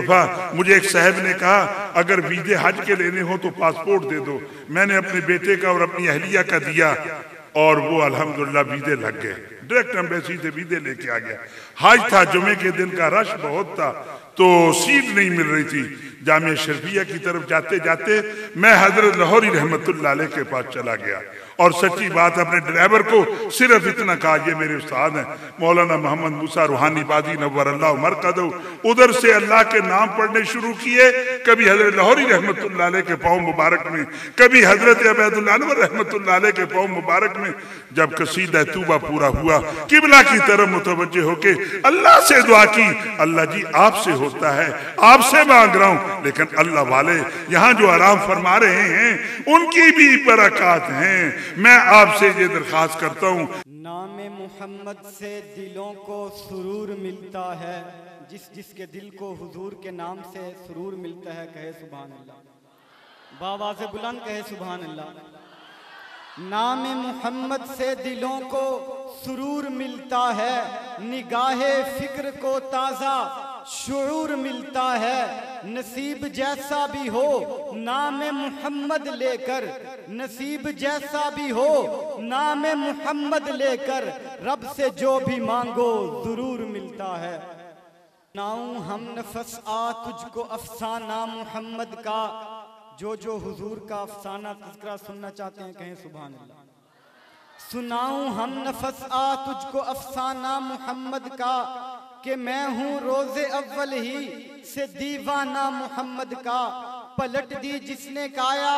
दफा मुझे एक साहब ने कहा अगर वीजे हज के लेने हो तो पासपोर्ट दे दो। मैंने अपने बेटे का और अपनी अहलिया का दिया और वो अल्हम्दुलिल्लाह वीजे लग गए। डायरेक्ट एम्बेसी से वीजे लेके आ गया। हज था, जुमे के दिन का रश बहुत था, तो सीट नहीं मिल रही थी। जामिया शरीफिया की तरफ जाते जाते मैं हजरत लाहौरी रहमतुल्लाह अलैह के पास चला गया और सच्ची बात अपने ड्राइवर को सिर्फ इतना कहा, ये मेरे उस्ताद हैं मौलाना मोहम्मद मूसा रूहानी बादी नव्वर अल्लाह मरकदहू। उधर से अल्लाह के नाम पढ़ने शुरू किए, कभी हजरत लाहौरी रहमतुल्लाह अलैह के पाँव मुबारक में, कभी हजरत अबैदुल्लाह अनवर रहमतुल्लाह अलैह के पाँव मुबारक में। जब कसीदा तूबा पूरा हुआ, किबला की तरफ मुतवज्जे होके अल्लाह से दुआ की, अल्लाह जी आपसे होता है, आपसे मांग रहा हूं, लेकिन अल्लाह वाले यहाँ जो आराम फरमा रहे हैं उनकी भी बरकत हैं। मैं आपसे ये दरखास्त करता हूँ, नाम मोहम्मद से दिलों को सुरूर मिलता है, जिसके दिल को हुजूर के नाम से सुरूर मिलता है, कहे सुभान अल्लाह। बावाज़े बुलंद कहे सुभान अल्लाह। नाम मोहम्मद से दिलों को सुरूर मिलता है, निगाहे फिक्र को ताज़ा शुऊर मिलता है। नसीब जैसा भी हो नाम मोहम्मद लेकर, नसीब जैसा भी हो नाम मोहम्मद लेकर, रब से जो भी मांगो जरूर मिलता है। नाऊं हम नफस आ तुझको अफसाना मोहम्मद का, जो हुजूर का अफसाना तज़किरा सुनना चाहते हैं कहें सुभान अल्लाह। सुनाऊं हम नफस आ तुझको अफसाना मोहम्मद का, कि मैं हूँ रोजे अव्वल ही से दीवाना मोहम्मद का। पलट दी जिसने काया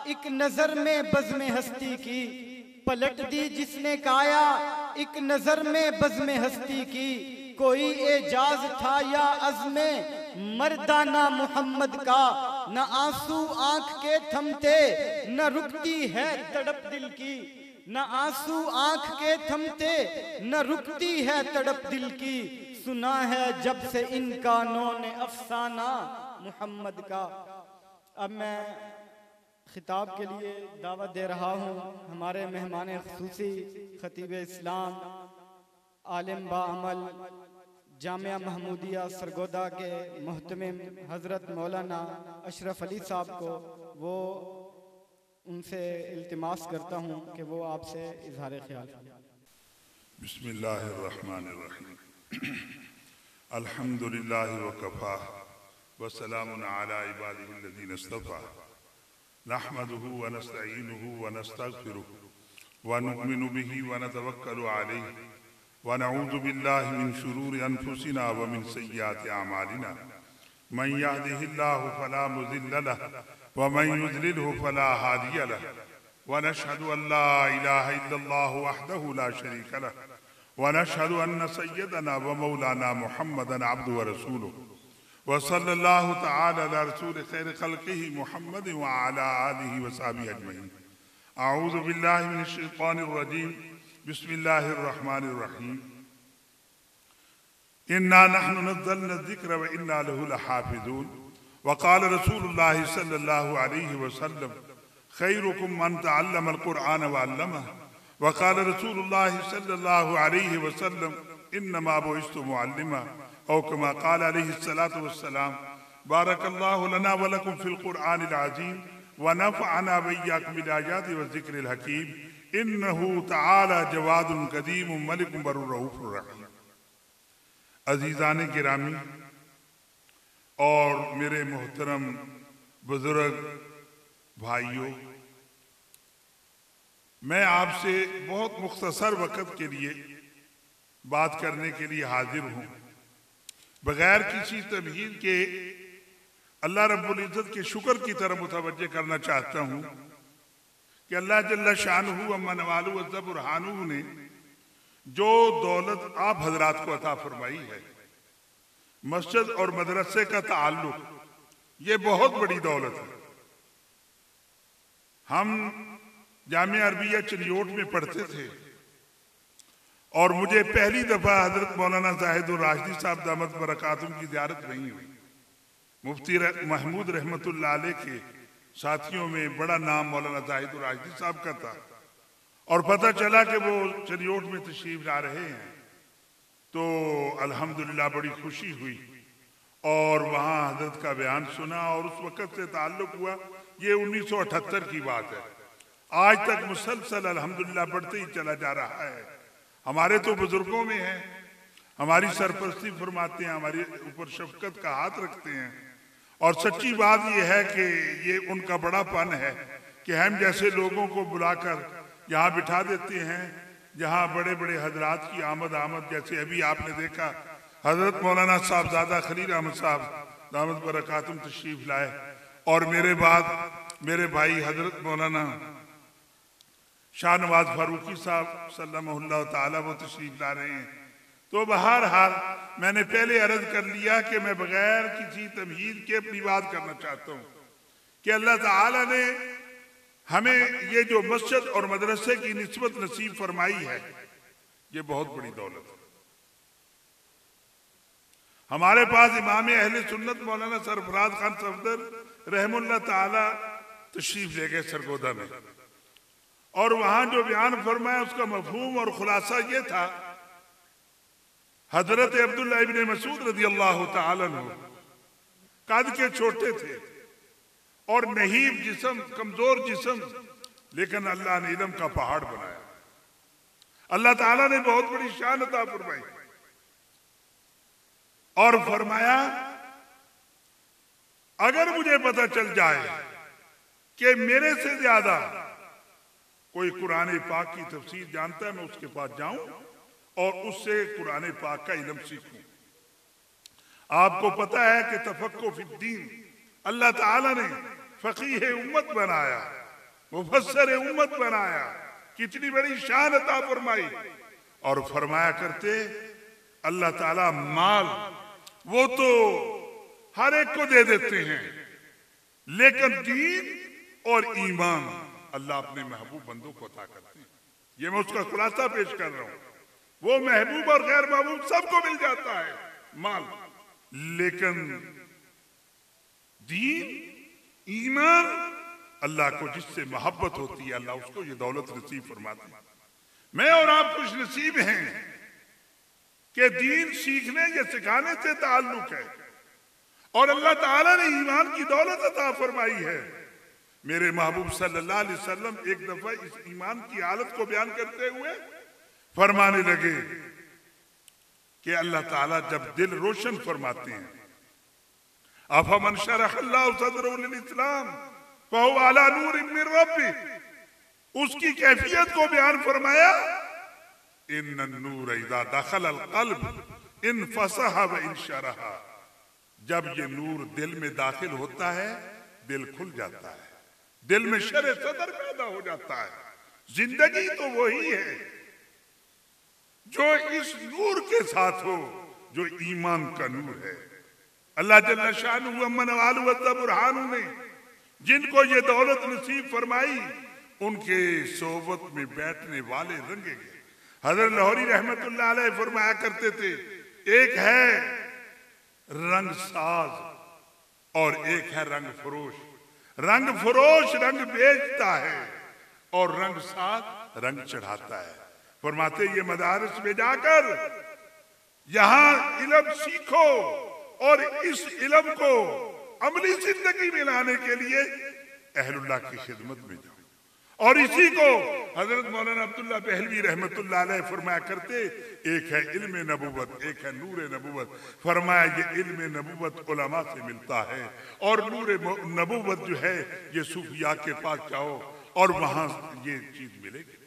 एक नजर में बज़्म हस्ती की, पलट दी जिसने काया एक नजर में बज़्म हस्ती की। कोई एजाज था या अज़्मे मर्दाना मोहम्मद का, न आंसू आंख के थमते न रुकती है तड़प दिल की, न आंसू आंख के थमते न रुकती है तड़प दिल की। सुना है जब से इन कानों ने अफसाना मोहम्मद का। अब मैं खिताब के लिए दावत दे रहा हूँ हमारे मेहमान खुसूसी खतीब इस्लाम आलिम बाअमल जामिया महमूदिया सरगोदा के मोहतमिम हज़रत मौलाना अशरफ अली साहब को। वो उनसे इल्तिमास करता हूँ कि वो आपसे इजहार ख्याल। बिस्मिल्लाहिर्रहमानिर्रहीम। अल्हम्दुलिल्लाहि व कफ़ा व सलामुन अला इबादिहिल्लज़ीना इस्तफ़ा नहमदुहु व नस्तईनुहु व नस्तगफिरुहु व नु'मिनु बिही व नतवक्कलु अलैहि व नऊज़ु बिल्लाहि मिन शुरूरि अनफुसिना व मिन सय्यिआति अमालिना। मन यहदिहिल्लाहु फला मुज़िल्ल लहु व मन युज़लिलहु फला हादिय लहु व नशहदु अन ला इलाहा इल्लल्लाहु वहदहु ला शरीका लहु व नशहदु अन्न सय्यदना व मौलाना मुहम्मदन अब्दुहु व रसूलुहु व सल्लल्लाहु तआला अला रसूल खैर खल्क़िही मुहम्मद व अला आलिहि व सहबिही अजमईन। अऊज़ु बिल्लाहि मिनश शैतानिर रजीम। बिस्मिल्लाहिर रहमानिर रहीम। इन्ना नहनु नज़्ज़लना ज़िक्र व इन्ना लहु लहाफ़िज़ून। व क़ाल रसूलुल्लाहि सल्लल्लाहु अलैहि वसल्लम खैरुकुम मन तअल्लमल क़ुरआन व अल्लमह। व क़ाल रसूलुल्लाहि सल्लल्लाहु अलैहि वसल्लम इन्नमा बुइस्तु मुअल्लिमा। औ कमा क़ाल अलैहिस्सलातु वस्सलाम। बारकल्लाहु लना व लकुम फ़िल क़ुरआनिल अज़ीम व नफ़अना व इय्याकुम बिल आयाति व ज़िक्रिल हकीम। इन्नहु तआला जवादुन कदीमुन मलिकुन बर्रुर रऊफ़ुर रहीम। अज़ीज़ान गिरामी और मेरे मोहतरम बुजुर्ग भाइयों, मैं आपसे बहुत मुख्तसर वक़्त के लिए बात करने के लिए हाजिर हूँ। बगैर किसी तमहीद के अल्लाह रब्बुल इज़्ज़त के शुक्र की तरफ मुतवज्जे करना चाहता हूँ कि अल्लाह जल्ल शानुहु अम्मा नवालुहु व अज़्ज़ा बुरहानुहु ने जो दौलत आप हजरात को अता फरमाई है, मस्जिद और मदरसे का ताल्लुक, ये बहुत बड़ी दौलत है। हम जामिया अरबिया चिलियोट में पढ़ते थे और मुझे पहली दफा हजरत मौलाना जाहिदुर राशिदी साहब दामत बरकातुम की ज़ियारत नहीं हुई। मुफ्ती महमूद रहमतुल्लाह अलैह के साथियों में बड़ा नाम मौलाना जाहिदुर राशिदी साहब का था और पता चला कि वो चिलियोट में तशरीफ ला रहे हैं, तो अल्हम्दुलिल्लाह बड़ी खुशी हुई और वहाँ हजरत का बयान सुना और उस वक़्त से ताल्लुक हुआ। ये 1978 की बात है। आज तक मुसलसल अल्हम्दुलिल्लाह बढ़ते ही चला जा रहा है। हमारे तो बुजुर्गों में है, हमारी सरपरस्ती फरमाते हैं, हमारे ऊपर शफकत का हाथ रखते हैं। और सच्ची बात यह है कि ये उनका बड़ापन है कि हम जैसे लोगों को बुलाकर यहाँ बिठा देते हैं जहाँ बड़े बड़े हजरात की आमद जैसे अभी आपने देखा हजरत मौलाना साहबजादा खलील अहमद साहब दामद बरकातुम तशरीफ लाए और मेरे बाद मेरे भाई हजरत मौलाना शाहनवाज फारूकी साहब सल्लल्लाहु ताला वो तशरीफ ला रहे हैं। तो बहरहाल मैंने पहले अर्ज कर लिया कि मैं बगैर किसी तमहीद के अपनी बात करना चाहता हूँ कि अल्लाह ताला ने हमें ये जो मस्जिद और मदरसे की निस्बत नसीब फरमाई है, ये बहुत बड़ी दौलत है। हमारे पास इमाम अहले सुन्नत मौलाना सरफराज खान सफदर रहमुल्लाह ताला तशरीफ ले गए सरगोदा में, और वहां जो बयान फरमाया उसका मफहूम और खुलासा ये था, हजरत अब्दुल्लाह इब्ने मसूद रज़ी अल्लाह ताला अन्हु कद के छोटे थे और नहीब जिस्म, कमजोर जिस्म, लेकिन अल्लाह ने इल्म का पहाड़ बनाया। अल्लाह ताला ने बहुत बड़ी शान अता फरमाई और फरमाया अगर मुझे पता चल जाए कि मेरे से ज्यादा कोई कुरान पाक की तफसीर जानता है, मैं उसके पास जाऊं और उससे कुरान पाक का इल्म सीखूं। आपको पता है कि तफक्को फिद्दीन अल्लाह ताला ने फकीह उम्मत बनाया, मुफस्सर उम्मत बनाया, कितनी बड़ी शान अता फरमाई। और फरमाया करते अल्लाह ताला माल वो तो हर एक को दे देते हैं, लेकिन दीन और ईमान अल्लाह अपने महबूब बंदों को अता करते हैं। ये मैं उसका खुलासा पेश कर रहा हूं। वो महबूब और गैर महबूब सबको मिल जाता है माल, लेकिन दीन ईमान अल्लाह को जिससे मोहब्बत होती है अल्लाह उसको ये दौलत नसीब फरमाता है। मैं और आप खुश नसीब हैं कि दीन सीखने या सिखाने से ताल्लुक है और अल्लाह ताला ने ईमान की दौलत अता फरमाई है। मेरे महबूब सल्लल्लाहु अलैहि वसल्लम एक दफा इस ईमान की हालत को बयान करते हुए फरमाने लगे कि अल्लाह ताला जब दिल रोशन फरमाते हैं, अफमन शरहल्लाहु सदरहु लिल इस्लाम फहुवा अला नूरिन मिन रब्बी, उसकी कैफियत को बयान फरमाया, इन्नन नूर इज़ा दखल अल क़ल्ब इनफसह व इनशरह, जब ये नूर दिल में दाखिल होता है दिल खुल जाता है, दिल में शर सदर पैदा हो जाता है। जिंदगी तो वही है जो इस नूर के साथ हो जो ईमान का नूर है। अल्लाह जल्ल शानुहु अम्मन वालु बुरहानु ने जिनको ये दौलत नसीब फरमाई उनके सोबत में बैठने वाले रंगे गए। हजरत लाहौरी रहमतुल्लाह अलैह फरमाया करते थे, एक है रंग साज और एक है रंग फरोश। रंग फरोश रंग बेचता है और रंग साज रंग चढ़ाता है। फरमाते ये मदारिस में जाकर यहां इल्म सीखो और इस इल्म को अमली जिंदगी में लाने के लिए अहलुल्लाह की खिदमत में जाओ। और इसी को हजरत मौलाना अब्दुल्लाह बहलवी रहमतुल्लाह अलैह फरमाया करते, एक है इल्म नबूवत, एक है नूर नबूवत। फरमाया ये इल्म नबूवत उलमा से मिलता है और नूर नबूवत जो है ये सूफिया के पास जाओ और वहां ये चीज मिलेगी।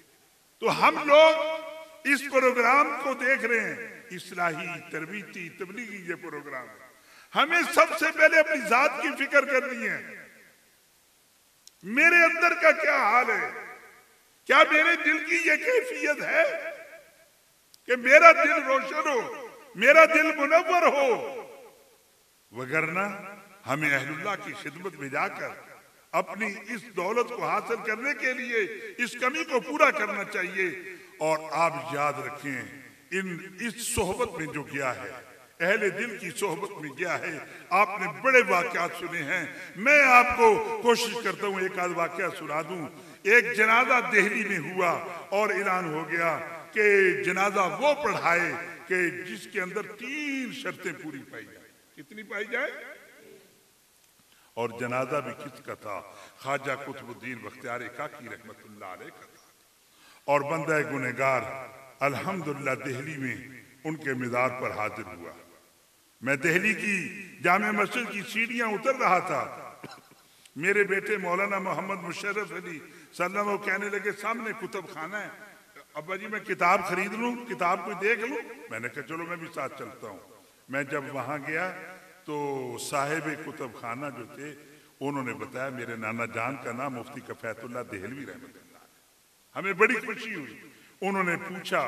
तो हम लोग इस प्रोग्राम को देख रहे हैं, इस्लाही तरबीती तबलीगी ये प्रोग्राम। हमें सबसे पहले अपनी जात की फिक्र करनी है, मेरे अंदर का क्या हाल है, क्या मेरे दिल की ये कैफियत है कि मेरा दिल रोशन हो, मेरा दिल मुनव्वर हो। वगरना हमें अहलुल्लाह की खिदमत में जाकर अपनी इस दौलत को हासिल करने के लिए इस कमी को पूरा करना चाहिए। और आप याद रखें इस सोहबत में जो गया है, अहले दिल की सोहबत में गया है, आपने बड़े वाकयात सुने हैं। मैं आपको कोशिश करता हूं एक आध वाकया सुना दूं। एक जनाजा दिल्ली में हुआ और ऐलान हो गया कि जनाजा वो पढ़ाए कि जिसके अंदर 3 शर्तें पूरी पाई जाए। कितनी पाई जाए? और जनाजा भी किसका था? ख्वाजा कुतुबुद्दीन बख्तियार काकी रहमतुल्लाह अलैह का था। और बंदा गुनहगार अल्हम्दुलिल्लाह दिल्ली में उनके मीज़ार पर हाजिर हुआ। मैं दिल्ली की जामे मस्जिद की सीढ़ियां उतर रहा था, मेरे बेटे मौलाना मोहम्मद मुशर्रफ अली सल्लम वो कहने लगे सामने कुतुब खाना है, अब्बा जी मैं किताब खरीद लूं, किताब कोई देख लूं? मैंने कहा चलो मैं भी साथ चलता हूं। मैं जब वहां गया तो साहिब कुतुब खाना जो थे उन्होंने बताया मेरे नाना जान का नाम मुफ्ती कफैतुल्लाह देहलवी रहमतुल्लाह। हमें बड़ी खुशी हुई। उन्होंने पूछा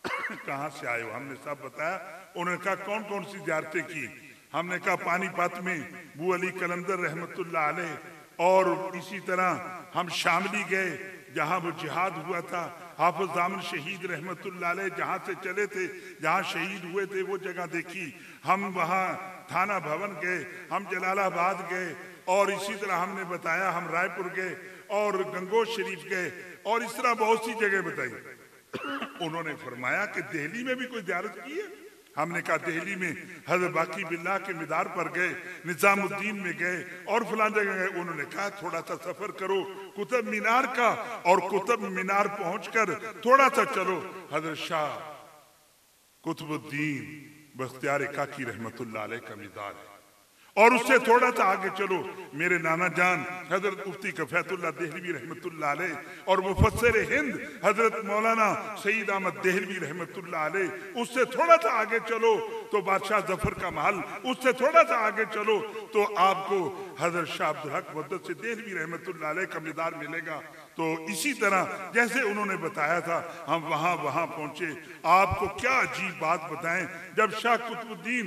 कहाँ से आए हो? हमने सब बताया। उन्होंने कहा कौन कौन सी ज़ियारतें की? हमने कहा पानीपत में बू अली कलंदर रहमतुल्लाह अलैह, और इसी तरह हम शामली गए जहाँ वो जिहाद हुआ था, हाफिज दामन शहीद रहमतुल्लाह अलैह जहाँ से चले थे, जहाँ शहीद हुए थे वो जगह देखी। हम वहाँ थाना भवन गए, हम जलालाबाद गए, और इसी तरह हमने बताया हम रायपुर गए और गंगोह शरीफ गए, और इस तरह बहुत सी जगह बताई। उन्होंने फरमाया कि दिल्ली में भी कोई ज़ियारत की है? हमने कहा दिल्ली में हज़रत बाकी बिल्लाह के मीदार पर गए, निजामुद्दीन में गए और फलां जगह गए। उन्होंने कहा थोड़ा सा सफर करो कुतुब मीनार का, और कुतुब मीनार पहुंचकर थोड़ा सा चलो हज़रत शाह कुतुबुद्दीन बख्तियार काकी रहमतुल्लाह अलैह का मीदार है, और उससे थोड़ा सा आगे चलो मेरे नाना जान हजरत मुफ्ती कफैतुल्लाह देहलवी रहमतुल्लाह अलैह और मुफस्सिर हिंद हजरत मौलाना सईद अहमद देहलवी रहमतुल्लाह अलैह, उससे थोड़ा सा आगे चलो तो बादशाह जफर का महल, उससे थोड़ा सा आगे चलो तो आपको हजरत शाह अब्दुल हक मुद्दत देहलवी रहमतुल्लाह अलैह का मीदार मिलेगा। तो इसी तरह जैसे उन्होंने बताया था हम वहां पहुंचे। आपको क्या अजीब बात बताएं, जब शाह कुतुबुद्दीन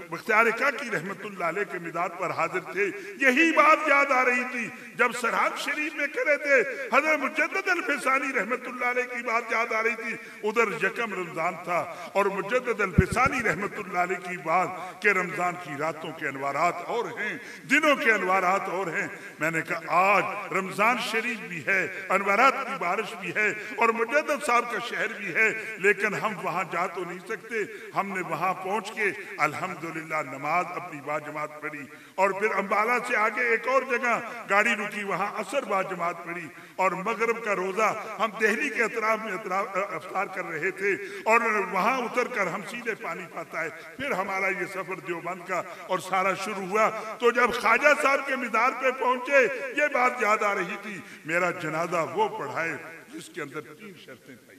बख्तियार काकी रहमतुल्लाह अलैह के मीदार पर हाजिर थे, यही बात याद आ रही थी जब सरहद शरीफ में करे थे, हजरत मुजद्दिद अल-फिसानी रहमतुल्लाह अलैह की बात याद आ रही थी। उधर यकम रमजान था और मुजद्दिद अल-फिसानी रहमतुल्लाह अलैह की बात के रमजान की रातों के अनवारात और हैं, दिनों के अनवारात और हैं। मैंने कहा आज रमजान शरीफ भी है, अनवरात की बारिश भी है और मुजद्दिद साहब का शहर भी है, लेकिन हम वहां जा तो नहीं सकते। हमने वहां पहुंच के अल्हम्दुलिल्लाह नमाज अपनी बाजमात पढ़ी, और फिर अंबाला से आगे एक और जगह गाड़ी रुकी, वहां असर बाजमात पढ़ी, और मगरिब का रोजा हम दिल्ली के अतराफ में अफ्तार कर रहे थे, और वहां उतर कर हम सीधे पानी पाता है। फिर हमारा ये सफर देवबंद का और सारा शुरू हुआ। तो जब ख्वाजा साहब के मीदार पे पहुंचे ये बात याद आ रही थी, मेरा जनाजा वो पढ़ाए जिसके अंदर 3 शर्तें थी।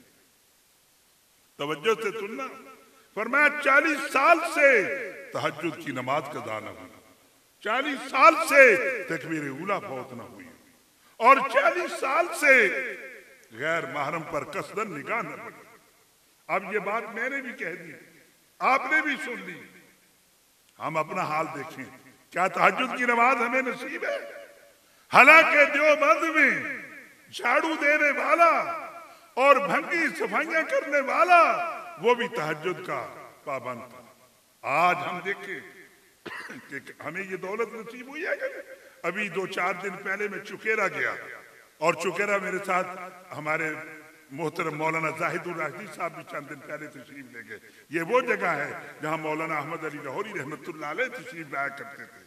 तवज्जो से सुनना, फरमाया 40 साल से तहज्जुद की नमाज कज़ा न हुई, 40 साल से तकबीर उला फौत न हुई, और 40 साल से गैर महरम पर कसदन निगाह न पड़ी। अब ये बात मैंने भी कह दी, आपने भी सुन ली। हम अपना हाल देखें, क्या तहज्जुद की नमाज हमें नसीब है? हालांकि देवबंद में झाड़ू देने वाला और भंगी सफाइयां करने वाला वो भी तहज्जुद का पाबंद था। आज हम देखें कि हमें ये दौलत नसीब हुई है। अभी 2-4 दिन पहले मैं चुकेरा गया, और चुकेरा मेरे साथ हमारे मोहतरम मौलाना जाहिदुर राशिदी साहब भी चंद दिन पहले तशरीफ ले गए। ये वो जगह है जहां मौलाना अहमद अली लाहौरी रहमतुल्लाह अलैह तशरीफ लाया करते थे,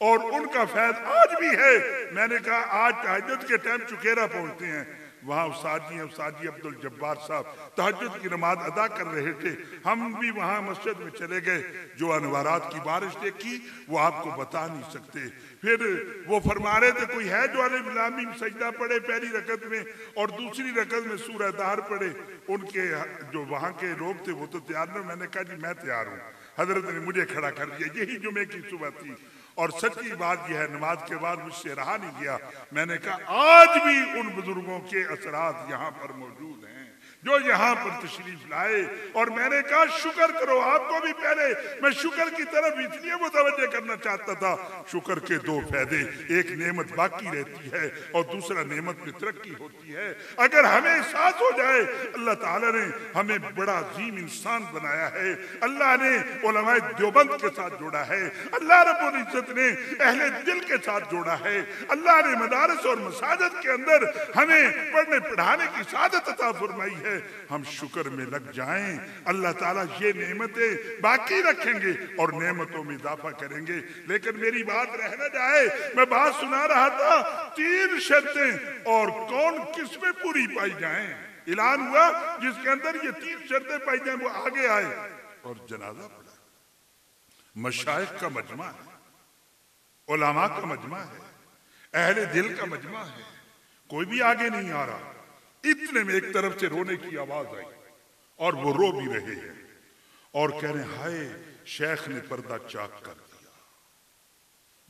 और उनका फैज़ आज भी है। मैंने कहा आज तहज्जुद के टाइम चुकेरा पहुंचते हैं, वहाँ उस्ताद जी अब्दुल जब्बार साहब तहज्जुद की नमाज अदा कर रहे थे। हम भी वहाँ मस्जिद में चले गए, जो अनवारात की बारिश देखी वो आपको बता नहीं सकते। फिर वो फरमा रहे थे कोई है जो अलिफ लाम मीम सजदा पढ़े पहली रकत में और दूसरी रकत में सूरह दार पढ़े। उनके जो वहाँ के लोग थे वो तो तैयार नहीं। मैंने कहा जी मैं तैयार हूँ। हजरत ने मुझे खड़ा कर दिया। यही जुमे की सुबह थी, और सच्ची बात यह है नमाज के बाद मुझसे रहा नहीं गया। मैंने कहा आज भी उन बुजुर्गों के असरात यहाँ पर मौजूद हैं जो यहाँ पर तशरीफ लाए, और मैंने कहा शुक्र करो। आपको भी पहले मैं शुक्र की तरफ इसलिए मुतवज्जह करना चाहता था, शुक्र के 2 फायदे, एक नेमत बाकी रहती है और दूसरा नेमत में तरक्की होती है। अगर हमें एहसास हो जाए अल्लाह ताला ने हमें बड़ा अजीम इंसान बनाया है, अल्लाह ने उलमाए देवबंद के साथ जोड़ा है, अल्लाह रब्बुल इज्जत ने अहले दिल के साथ जोड़ा है, अल्लाह ने मदारस और मसाजिद के अंदर हमें पढ़ने पढ़ाने की सादत अता फरमाई है। है हम शुक्र में लग जाएं। अल्लाह ताला ये नेमतें बाकी रखेंगे और नेमतों में इजाफा करेंगे। लेकिन मेरी बात रह न जाए, मैं बात सुना रहा था, 3 शर्तें और कौन किसमें पूरी पाई जाएं। ऐलान हुआ जिसके अंदर ये 3 शर्तें पाई जाएं वो आगे आए और जनाजा पड़ा। मशाइख का मजमा है, उलमा का मजमा है, अहले दिल का मजमा है, कोई भी आगे नहीं आ रहा। इतने में एक तरफ से रोने की आवाज आई और वो रो भी रहे हैं और कह रहे हाय शेख ने पर्दा चाक कर दिया।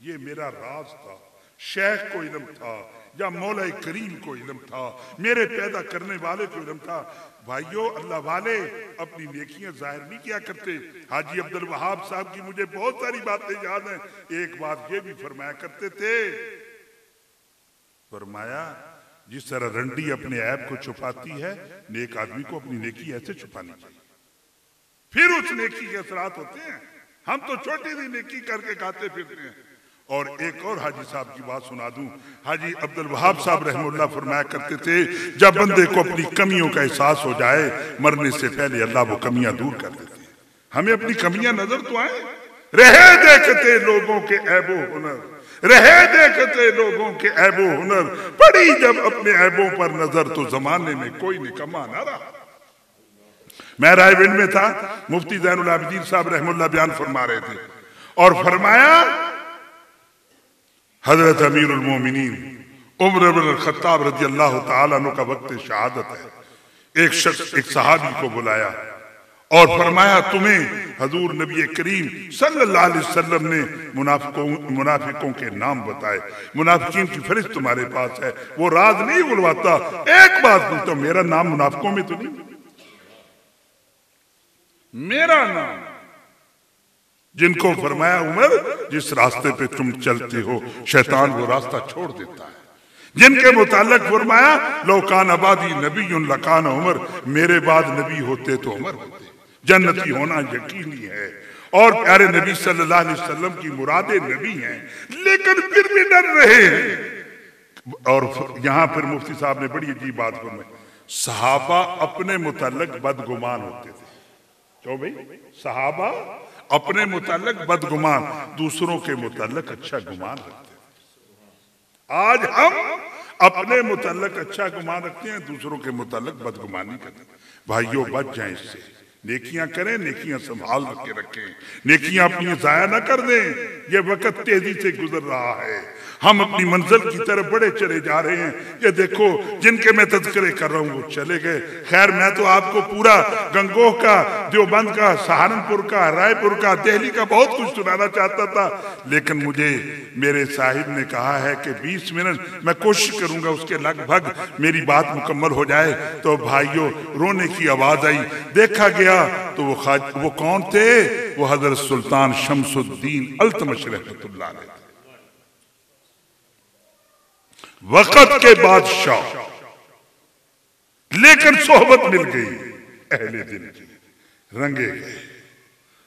ये मेरा राज था, शेख को इल्म था या मौला करीम को इल्म था, मेरे पैदा करने वाले को इल्म था। भाइयों, अल्लाह वाले अपनी नेकियां जाहिर नहीं किया करते। हाजी अब्दुल वहाब साहब की मुझे बहुत सारी बातें याद हैं। एक बात ये भी फरमाया करते थे, फरमाया जिस तरह रंडी अपने ऐब को छुपाती है, नेक आदमी को अपनी नेकी ऐसे छुपानी चाहिए, फिर उस नेकी के असरात होते हैं। हम तो छोटी सी नेकी करके खाते फिरते हैं। और एक और हाजी साहब की बात सुना दूं। हाजी अब्दुल वहाब साहब रहमुल्लाह फरमाया करते थे, जब बंदे को अपनी कमियों का एहसास हो जाए, मरने से पहले अल्लाह वो कमियां दूर कर देते हैं। हमें अपनी कमियां नजर तो आए, रहे देखते लोगों के ऐबो हुनर, रहे देखते लोगों के ऐबो हुनर, पड़ी जब अपने ऐबों पर नजर तो जमाने में कोई निकम्मा ना रहा। मैं रायविंड में था, मुफ्ती ज़ैनुल आबिदीन साहब रहमुल्लाह बयान फरमा रहे थे और फरमाया हजरत अमीरुल मोमिनीन उमर इब्न खत्ताब रज़ी अल्लाह तआला अन्हु का वक्त शहादत है। एक शख्स एक सहाबी को बुलाया और फरमाया तुम्हें हजूर नबी करीम सल्लल्लाहु अलैहि वसल्लम ने मुनाफिकों के नाम बताए, मुनाफिकीन की फहरिस्त तुम्हारे पास है। वो राज नहीं बुलवाता, एक बात पूछता, मेरा नाम मुनाफिकों में तो नहीं? मेरा नाम, जिनको फरमाया उमर जिस रास्ते पे तुम चलते हो शैतान वो रास्ता छोड़ देता है। जिनके मुताल्लिक फरमाया लौकान आबादी नबी लकान उमर, मेरे बाद नबी होते तो उमर होते। जन्नती होना यकीनी है और प्यारे नबी सल्लल्लाहु अलैहि वसल्लम की मुरादे नबी हैं, लेकिन फिर भी डर रहे हैं। और यहां फिर मुफ्ती साहब ने बड़ी अजीब बात फरमाई, सहाबा अपने मुताल्लिक बदगुमान होते थे। क्यों भाई? सहाबा अपने मुताल्लिक बदगुमान, दूसरों के मुताल्लिक अच्छा गुमान रखते हैं। आज हम अपने मुताल्लिक अच्छा गुमान रखते हैं, दूसरों के मुताल्लिक बदगुमानी करते हैं। भाइयों बच जाएं इससे, नेकियां करें, नेकियां संभाल के रखें, नेकियां अपनी जाया ना कर दें। ये वक्त तेजी से गुजर रहा है, हम अपनी मंजिल की तरफ बड़े चले जा रहे हैं। ये देखो जिनके मैं तज़किरे कर रहा हूँ वो चले गए। खैर मैं तो आपको पूरा गंगोह का, देवबंद का, सहारनपुर का, रायपुर का, दिल्ली का बहुत कुछ सुनाना चाहता था, लेकिन मुझे मेरे साहिब ने कहा है कि 20 मिनट मैं कोशिश करूंगा उसके लगभग मेरी बात मुकम्मल हो जाए। तो भाइयों रोने की आवाज आई, देखा गया तो वो कौन थे? वो हजरत सुल्तान शमसुद्दीन अल्तमश रहमतुल्लाह अलैह, वक़्त के बादशाह, लेकिन सोहबत मिल गई अहले दिल की, रंगे गए।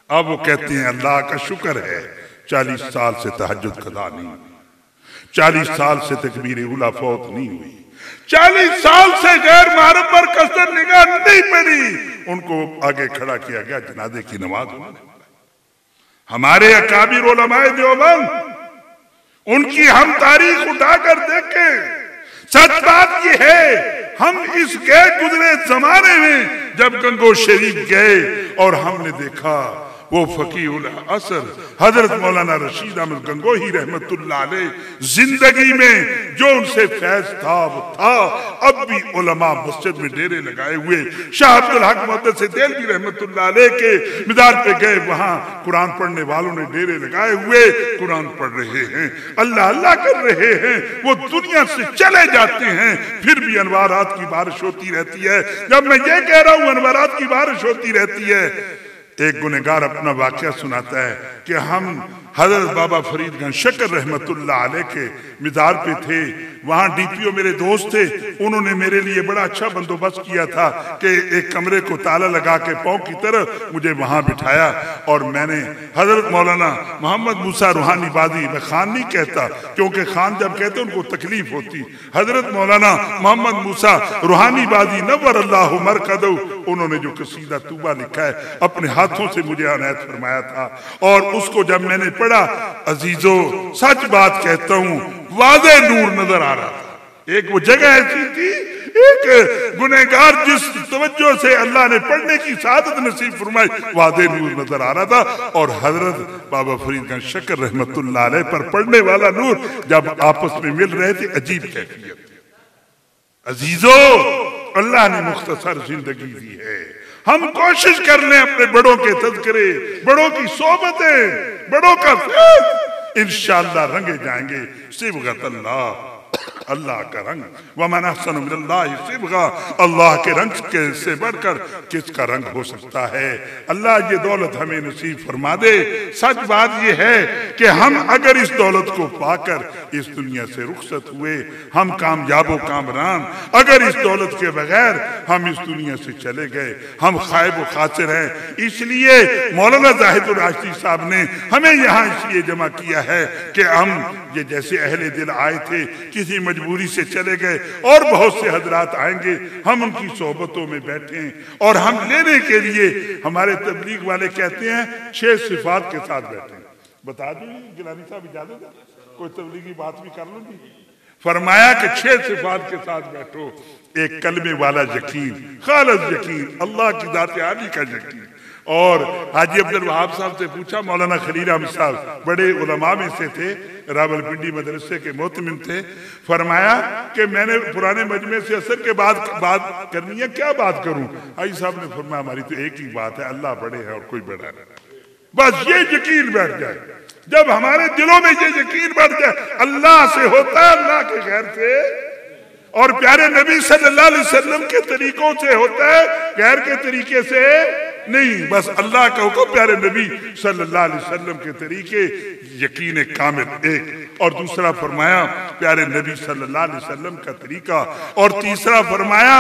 अब वो कहते हैं अल्लाह का शुक्र है 40 साल से तहज्जुद कदा नहीं हुई, 40 साल से तकबीर उला फौत नहीं हुई, 40 साल से गैर महरम पर कसर निगाह नहीं पड़ी। उनको आगे खड़ा किया गया, जनाजे की नमाज उन्होंने पढ़ाई। हमारे अकाबिर उलमाए देवबंद, उनकी हम तारीख उठाकर देखें, सच बात यह है हम इस गए गुजरे जमाने में जब गंगो शरीफ गए और हमने देखा वो फकीहुल असर हजरत मौलाना रशीद अहमद गंगोही रहमतुल्लाह अलैह जिंदगी में जो उनसे फैज था वो था। अब भी उलमा मस्जिद में डेरे लगाए हुए, शाह अब्दुल हक मुहद्दिस देलवी रहमतुल्लाह अलैह के मिदार पे गए, वहां कुरान पढ़ने वालों ने डेरे लगाए हुए कुरान पढ़ रहे हैं, अल्लाह अल्लाह कर रहे हैं। वो दुनिया से चले जाते हैं, फिर भी अनवारात की बारिश होती रहती है। जब मैं ये कह रहा हूं अनवारात की बारिश होती रहती है, एक गुनहगार अपना वाकया सुनाता है कि हम हजरत बाबा फरीद गंज शकर रहमतुल्लाह अलैह के मिज़ार पे थे, वहां डीपीओ मेरे दोस्त थे, उन्होंने मेरे लिए बड़ा अच्छा बंदोबस्त किया था कि एक कमरे को ताला लगा के पांव की तरफ मुझे वहां बिठाया और मैंने हजरत मौलाना मोहम्मद मूसा रूहानी बादी, मैं खान नहीं कहता क्योंकि खान जब कहते उनको तकलीफ होती, हजरत मौलाना मोहम्मद मूसा रूहानी बादी नव्वर अल्लाहु मरकदहु, उन्होंने जो कसीदा तूबा लिखा है अपने हाथों से मुझे अनायत फरमाया था। और उसको जब मैंने पढ़ा, अजीजों सच बात कहता हूं, वादे नूर नजर आ रहा था। एक वो जगह ऐसी थी, एक गुनहगार जिस तवज्जो से अल्लाह ने पढ़ने की सादत नसीब फरमाई, वादे नूर नजर आ रहा था। और हजरत बाबा फरीदगंज शक्कर रहमतुल्लाह अलैह पर पढ़ने वाला नूर जब आपस में मिल रहे थे, अजीब कैफियत। अजीजों, अल्लाह ने मुख्तसर जिंदगी दी है, हम कोशिश कर लें अपने बड़ों के तज़किरे, बड़ों की सोबतें, बड़ों का फैज़, इंशाअल्लाह रंगे जाएंगे। सिबगत अल्लाह, अल्लाह का रंग, वमन अहसनु मिनल्लाहि सिबगा, अल्लाह के रंग के से बढ़कर किसका रंग हो सकता है। अल्लाह ये दौलत हमें नसीब फरमा दे। सच बात ये है कि हम अगर इस दौलत को पाकर इस दुनिया से रुखसत हुए, हम कामयाबो कामरान। अगर इस दौलत के बगैर हम इस दुनिया से चले गए, हम खायब व खासिर हैं। इसलिए मौलाना जाहिदुर राशिदी साहब ने हमें यहाँ इसलिए जमा किया है कि हम ये जैसे अहले दिल आए थे, किसी मजबूरी से चले गए, और बहुत से हजरात आएंगे, हम उनकी सोहबतों में बैठे और हम लेने के लिए, हमारे तबलीग वाले कहते हैं 6 सिफात के साथ बैठे। बता दो गिलानी साहब, इजाजत है कोई तबलीगी बात भी कर लो जी। फरमाया कि 6 सिफात के साथ बैठो। एक कलमे वाला यकीन, खालिस यकीन, अल्लाह की जात आली का यकीन। और हाजी अब्दुल वहाब साहब से पूछा, मौलाना खलील अहमद साहब बड़े उलमा में से थे, रावलपिंडी मदरसे के मोहतमिम थे। फरमाया कि मैंने पुराने मजमे से असर के बाद बात करनी है, क्या बात करूं? हाजी साहब ने फरमाया, हमारी तो एक ही बात है, अल्लाह बड़े है और कोई बड़ा नहीं। बस ये यकीन बैठ जाए, जब हमारे दिलों में ये यकीन बैठ जाए, अल्लाह से होता है, अल्लाह के गैर से, और प्यारे नबी सल्लल्लाहु अलैहि वसल्लम के तरीकों से होता है, गैर के तरीके से नहीं। बस अल्लाह का हुक्म, प्यारे नबी सल्लल्लाहु अलैहि वसल्लम के तरीके, यकीन कामिल एक। और दूसरा फरमाया प्यारे नबी सल्लल्लाहु अलैहि वसल्लम का तरीका। और तीसरा फरमाया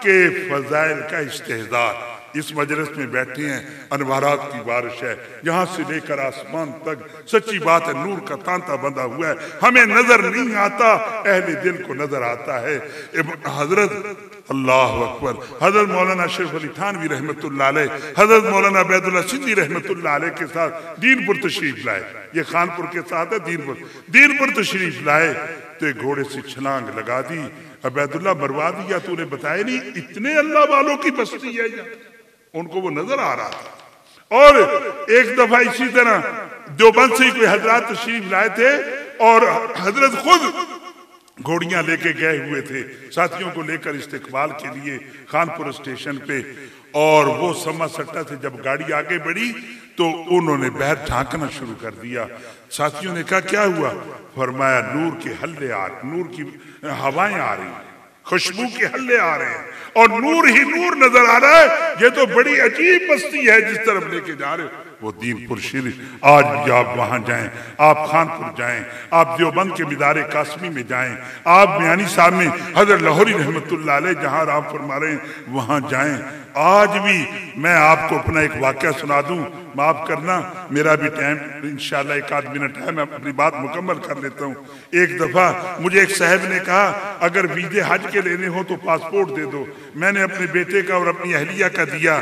कि फजाइल का इस्तेहदार। इस मजलिस में बैठे हैं, अनवारात की बारिश है, यहाँ से लेकर आसमान तक, सच्ची बात है नूर का तांता बंधा हुआ है, हमें नजर नहीं आता, अहले दिल को नजर आता है। हजरत अल्लाह अकबर, हजरत मौलाना अशरफ अली थानवी रहमतुल्लाह अलैह, हजरत मौलाना अबैदुल्लाह सिंधी रहमतुल्लाह अलैह के साथ दीनपुर तशरीफ लाए। ये खानपुर के साथ है दीनपुर तशरीफ लाए तो घोड़े से छलांग लगा दी। अबैदुल्लाह मरवा दिया, तूने बताया नहीं इतने अल्लाह वालों की बस्ती है। उनको वो नजर आ रहा था। और एक दफा इसी तरह देवबंद से कोई हजरत तशरीफ लाए थे और हजरत खुद घोड़ियां लेके गए हुए थे साथियों को लेकर इस्तेकबाल के लिए खानपुर स्टेशन पे। और वो समा सट्टा से जब गाड़ी आगे बढ़ी तो उन्होंने बहर झांकना शुरू कर दिया। साथियों ने कहा क्या हुआ? फरमाया नूर के हल्ले आ रहे, नूर की हवाएं आ रही, खुशबू के हल्ले आ रहे हैं और नूर ही नूर नजर आ रहा है। ये तो बड़ी अजीब बस्ती है जिस तरफ लेके जा रहे हो। वो दीनपुर शरीफ, आज भी आप वहां जाएं, आप खानपुर जाएं, आप देवबंद के मिदारे कासमी में जाएं, आप मियानी साहब में हजरत लाहौरी रहमतुल्लाह अलैह जहां राम फरमा रहे हैं वहां जाएं। आज भी मैं आपको अपना एक वाकया सुना दूं, माफ करना मेरा भी टाइम इंशाल्लाह 1 आध मिनट है, मैं अपनी बात मुकम्मल कर लेता हूँ। एक दफा मुझे एक साहब ने कहा अगर वीजे हज के लेने हो तो पासपोर्ट दे दो। मैंने अपने बेटे का और अपनी अहलिया का दिया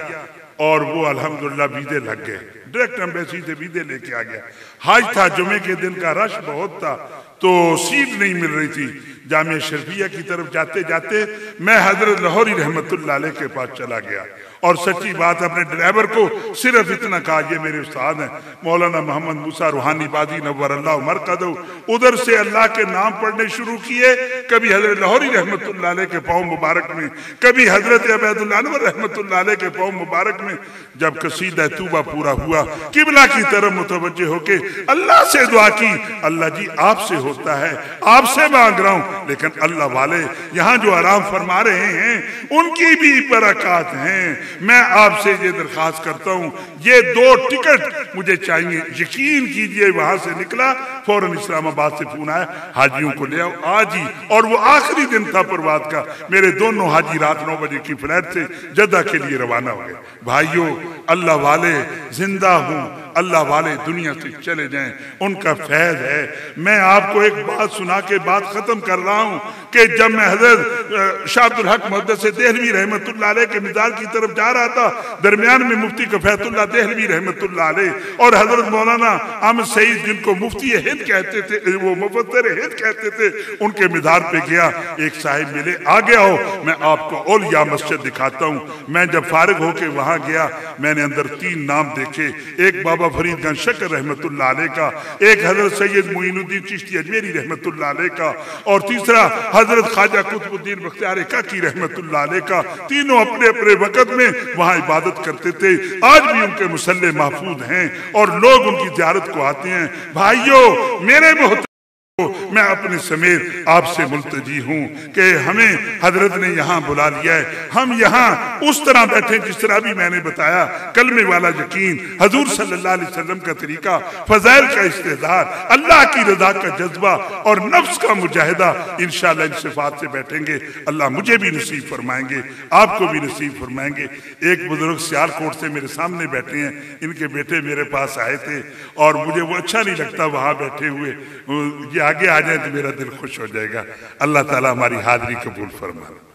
और वो अल्हम्दुलिल्लाह वीजे लग गए। डायरेक्ट एम्बेसी से वीजे लेके आ गया। हज था, जुमे के दिन का रश बहुत था तो सीट नहीं मिल रही थी। जामिया शर्फिया की तरफ जाते जाते मैं हजरत लाहौरी रहमतुल्लाह अलैह के पास चला गया और सच्ची बात अपने ड्राइवर को सिर्फ इतना कहा, ये मेरे उस्ताद हैं मौलाना मोहम्मद मूसा रूहानी बादी नव्वर अल्लाह मरकदहु। उधर से अल्लाह के नाम पढ़ने शुरू किए, कभी हजरत लाहौरी रहमतुल्लाह अलैह के पाँव मुबारक में, कभी हजरत अबैदुल्लाह अनवर रहमतुल्लाह अलैह के पाँव मुबारक में। जब कसीदा तूबा पूरा हुआ, किबला की तरफ मुतवज्जे होके अल्लाह से दुआ की, अल्लाह जी आपसे होता है, आपसे मांग रहा हूँ, लेकिन अल्लाह वाले यहाँ जो आराम फरमा रहे हैं उनकी भी बरकत हैं। मैं आपसे ये दरखास्त करता हूँ, ये 2 टिकट मुझे चाहिए। यकीन कीजिए वहां से निकला, फौरन इस्लामाबाद इस्लामाबाद से फोन आया, हाजियों को ले आओ आज ही। और वो आखिरी दिन था परवाद का। मेरे दोनों हाजी रात 9 बजे की फ्लाइट से जद्दा के लिए रवाना हो गए। भाइयों, अल्लाह वाले जिंदा हूं, अल्लाह वाले दुनिया से चले जाएं, उनका फैज है। मैं आपको एक बात सुना के बात खत्म कर रहा हूं कि जब मैं हजरत शाह अब्दुल हक मुहद्दिस देहलवी रहमतुल्लाह अलैह के मिज़ार की तरफ जा रहा था, दरमियान में मुफ्ती कफायतुल्लाह देहलवी रहमतुल्लाह अलैह और हजरत मौलाना अहमद सईद, जिनको मुफ्ती हिंद कहते थे, वो मुफस्सिर हिंद कहते थे, उनके मिज़ार पे गया। एक साहिब मिले, आगे आओ मैं आपको औलिया मस्जिद दिखाता हूँ। मैं जब फारिग होके वहां गया, मैंने अंदर 3 नाम देखे। एक बाबा फरीदगंज शक्कर रहमतुल्लाह अलैह का, एक हजरत सैयद मोइनुद्दीन चिश्ती अजमेरी रहमतुल्लाह अलैह का, और तीसरा हजरत ख्वाजा कुतुबुद्दीन बख्तियार काकी रहमतुल्लाह अलैह का। तीनों अपने अपने वक़्त में वहां इबादत करते थे। आज भी उनके मुसल्ले महफूज हैं और लोग उनकी ज़ियारत को आते हैं। भाइयों, मेरे मोहतरम, मैं अपने समेत आपसे मुल्तजी हूँ कि हमें हजरत ने यहाँ बुला लिया है। हम यहाँ उस तरह बैठे जिस तरह भी मैंने बताया, कलमे वाला यकीन, हजूर सल्लल्लाहु अलैहि वसल्लम का तरीका, फज़ाइल का इस्तेज़ार, अल्लाह की रज़ा का जज्बा और नफ्स का मुजाहिदा, इंशाअल्लाह इन सिफ़ात से बैठेंगे। अल्लाह मुझे भी नसीब फरमाएंगे, आपको भी नसीब फरमाएंगे। एक बुजुर्ग सियालकोट से मेरे सामने बैठे हैं, इनके बेटे मेरे पास आए थे और मुझे वो अच्छा नहीं लगता वहाँ बैठे हुए। आगे आ जाए तो मेरा दिल खुश हो जाएगा। अल्लाह ताला हमारी हाजिरी कबूल फरमाए।